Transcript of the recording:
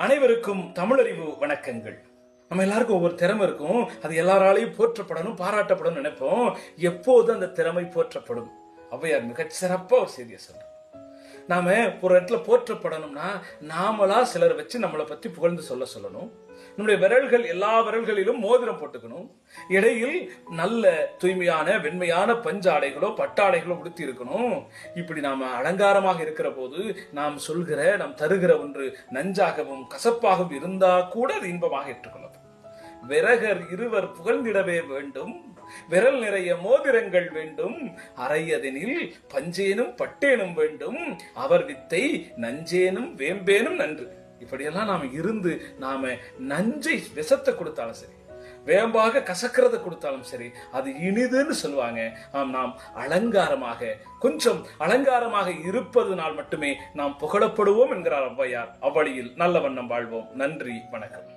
அனைவருக்கும் தமிழறிவு வணக்கங்கள். நம்ம எல்லாருக்கும் ஒவ்வொரு திறமை இருக்கும். அது எல்லாராலையும் போற்றப்படணும், பாராட்டப்படணும் நினைப்போம். எப்போது அந்த திறமை போற்றப்படும்? ஔவையார் மிகச் சிறப்பா ஒரு செய்தியை சொல்றாங்க. நாம ஒரு இடத்துல போற்றப்படணும்னா நாமளா சிலரை வச்சு நம்மளை பத்தி புகழ்ந்து சொல்லணும். நம்முடைய விரல்கள் எல்லா விரல்களிலும் மோதிரம் போட்டுக்கணும். இடையில் நல்ல தூய்மையான வெண்மையான பஞ்சாடைகளோ பட்டாடைகளோ உடுத்தி இருக்கணும். இப்படி நாம அலங்காரமாக இருக்கிற போது நாம் சொல்கிற நாம் தருகிற ஒன்று நஞ்சாகவும் கசப்பாகவும் இருந்தா கூட அது இன்பமாக ஏற்றுக்கொள்ளும். விரகர் இருவர் புகழ்ந்திடவே வேண்டும், விரல் நிறைய மோதிரங்கள் வேண்டும், அறையதெனில் பஞ்சேனும் பட்டேனும் வேண்டும், அவர் வித்தை நஞ்சேனும் வேம்பேனும் நன்று. இப்படியெல்லாம் நாம இருந்து நாம நஞ்சை விஷத்தை கொடுத்தாலும் சரி, வேம்பாக கசக்கிறத கொடுத்தாலும் சரி, அது இனிதுன்னு சொல்லுவாங்க. நாம் அலங்காரமாக கொஞ்சம் அலங்காரமாக இருப்பதனால் மட்டுமே நாம் புகழப்படுவோம் என்கிறார் ஔவையார். அவ்வழியில் நல்ல வண்ணம் வாழ்வோம். நன்றி, வணக்கம்.